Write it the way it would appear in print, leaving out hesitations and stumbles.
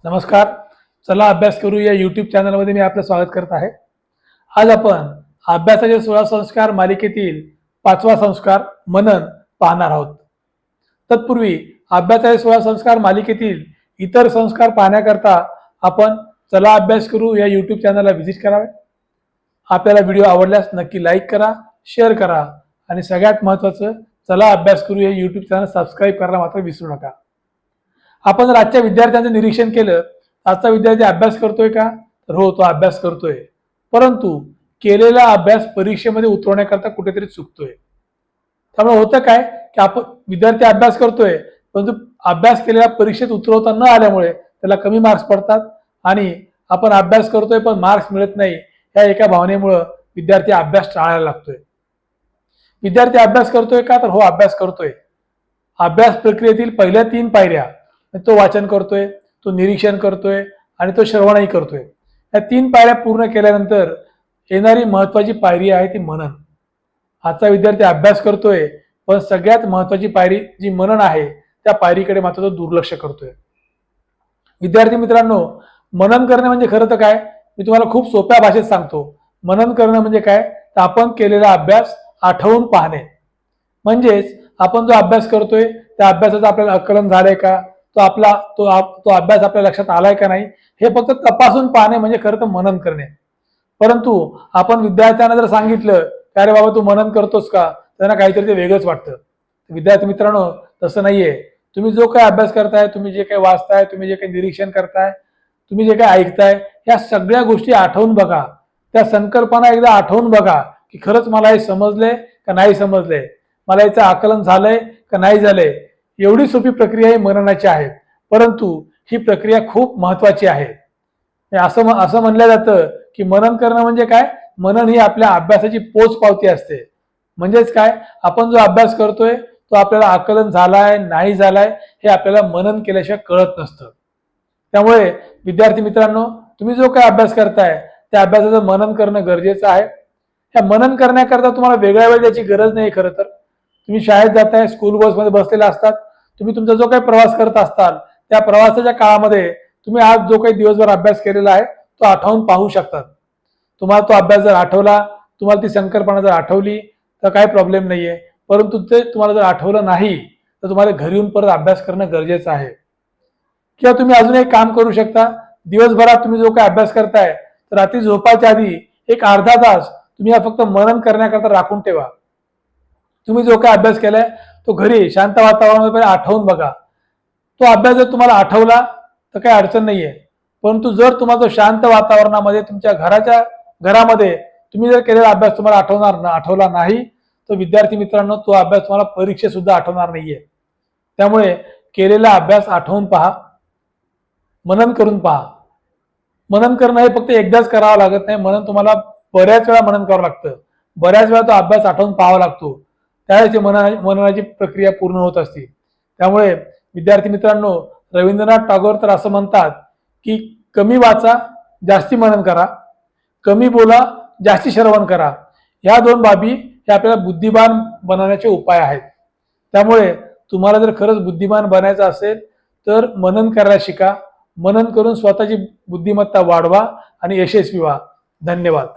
नमस्कार. चला अभ्यास करू या यूट्यूब चॅनलमध्ये मी आपलं स्वागत करत आहे. आज आपण अभ्यासाचे 16 संस्कार मालिकेतील 5वा संस्कार मनन पाहणार आहोत. तत्पूर्वी अभ्यासाचे 16 संस्कार मालिकेतील इतर संस्कार पाहण्याकरता आपण चला अभ्यास करू या यूट्यूब चॅनलला व्हिजिट करावे. आपल्याला व्हिडिओ आवडल्यास नक्की लाईक करा, शेअर करा आणि सगळ्यात महत्त्वाचं चला अभ्यास करू या यूट्यूब चॅनल सबस्क्राईब करायला मात्र विसरू नका. आपण जर आजच्या विद्यार्थ्यांचं निरीक्षण केलं, आजचा विद्यार्थी अभ्यास करतोय का? तर हो, तो अभ्यास करतोय, परंतु केलेला अभ्यास परीक्षेमध्ये उतरवण्याकरता कुठेतरी चुकतोय. त्यामुळे होतं काय की आपण विद्यार्थी अभ्यास करतोय, परंतु अभ्यास केलेला परीक्षेत उतरवता न आल्यामुळे त्याला कमी मार्क्स पडतात आणि आपण अभ्यास करतोय पण मार्क्स मिळत नाही, या एका भावनेमुळे विद्यार्थी अभ्यास टाळायला लागतोय. विद्यार्थी अभ्यास करतोय का? तर हो, अभ्यास करतोय. अभ्यास प्रक्रियेतील पहिल्या 3 पायऱ्या, तो वाचन करतोय, तो निरीक्षण करतोय आणि तो श्रवणही करतोय. या 3 पायऱ्या पूर्ण केल्यानंतर येणारी महत्वाची पायरी आहे ती मनन. आजचा विद्यार्थी अभ्यास करतोय, पण सगळ्यात महत्वाची पायरी जी मनन आहे त्या पायरीकडे मात्र तो दुर्लक्ष करतोय. विद्यार्थी मित्रांनो, मनन करणे म्हणजे खरं तर काय, मी तुम्हाला खूप सोप्या भाषेत सांगतो. मनन करणं म्हणजे काय, तर आपण केलेला अभ्यास आठवून पाहणे. म्हणजेच आपण जो अभ्यास करतोय त्या अभ्यासाचं आपल्याला आकलन झालंय का, तो अभ्यास आपल्या लक्षात आलाय का नाही, हे फक्त तपासून पाहणे म्हणजे खरं तर मनन करणे. परंतु आपण विद्यार्थ्यांना जर सांगितलं की अरे बाबा तू मनन करतोस का, त्यांना काहीतरी ते वेगळंच वाटतं. विद्यार्थी मित्रांनो, तसं नाहीये. तुम्ही जो काही अभ्यास करताय, तुम्ही जे काही वाचताय, तुम्ही जे काही निरीक्षण करताय, तुम्ही जे काही ऐकताय, ह्या सगळ्या गोष्टी आठवून बघा. त्या संकल्पना एकदा आठवून बघा की खरंच मला हे समजलंय का नाही समजलंय, मला याचं आकलन झालंय का नाही झालंय. एवढी सोपी प्रक्रिया ही मननाची आहे, परंतु ही प्रक्रिया खूप महत्वाची आहे. असं म्हणलं जातं की मनन करणं म्हणजे काय, मनन ही आपल्या अभ्यासाची पोचपावती असते. म्हणजेच काय, आपण जो अभ्यास करतोय तो आपल्याला आकलन झालाय नाही झालाय हे आपल्याला मनन केल्याशिवाय कळत नसतं. त्यामुळे विद्यार्थी मित्रांनो, तुम्ही जो काही अभ्यास करताय त्या अभ्यासाचं मनन करणं गरजेचं आहे. ह्या मनन करण्याकरता तुम्हाला वेगळ्या वेळ द्यायची गरज नाही. खरं तर तुम्ही शाळेत जाताय, स्कूल बसमध्ये बसलेला असतात, तुम्ही तुमचा जो काही प्रवास करत असताल त्या प्रवासाच्या काळामध्ये तुम्ही आज जो काही दिवसभर अभ्यास केलेला आहे तो आठवून पाहू शकतात. तुम्हाला तो अभ्यास जर आठवला, तुम्हाला ती संकल्पना जर आठवली तर काही प्रॉब्लेम नाहीये. परंतु ते तुम्हाला जर आठवलं नाही तर तुम्हाला घरी येऊन परत अभ्यास करणं गरजेचं आहे. किंवा तुम्ही अजून एक काम करू शकता. दिवसभरात तुम्ही जो काही अभ्यास करताय तर रात्री झोपायच्या आधी एक अर्धा तास तुम्ही फक्त मनन करण्याकरता राखून ठेवा. तुम्ही जो काही अभ्यास केलाय तो घरी शांत वातावरणामध्ये आठवून बघा. तो अभ्यास जर तुम्हाला आठवला तर काही अडचण नाहीये, परंतु जर तुम्हाला शांत वातावरणामध्ये तुमच्या घरामध्ये तुम्ही जर केलेला अभ्यास तुम्हाला आठवला नाही तर विद्यार्थी मित्रांनो, तो अभ्यास तुम्हाला परीक्षेत सुद्धा आठवणार नाहीये. त्यामुळे केलेला अभ्यास आठवून पहा, मनन करून पहा. मनन करणं हे फक्त एकदाच करावं लागत नाही. मनन तुम्हाला बऱ्याच वेळा मनन करावं लागतं. बऱ्याच वेळा तो अभ्यास आठवून पाहावा लागतो, त्यावेळेस मननाची प्रक्रिया पूर्ण होत असते. त्यामुळे विद्यार्थी मित्रांनो, रवींद्रनाथ टागोर तर असं म्हणतात की कमी वाचा, जास्ती मनन करा, कमी बोला, जास्ती श्रवण करा. ह्या 2 बाबी हे आपल्याला बुद्धिमान बनवण्याचे उपाय आहेत. त्यामुळे तुम्हाला जर खरंच बुद्धिमान बनायचं असेल तर मनन करायला शिका. मनन करून स्वतःची बुद्धिमत्ता वाढवा आणि यशस्वी व्हा. धन्यवाद.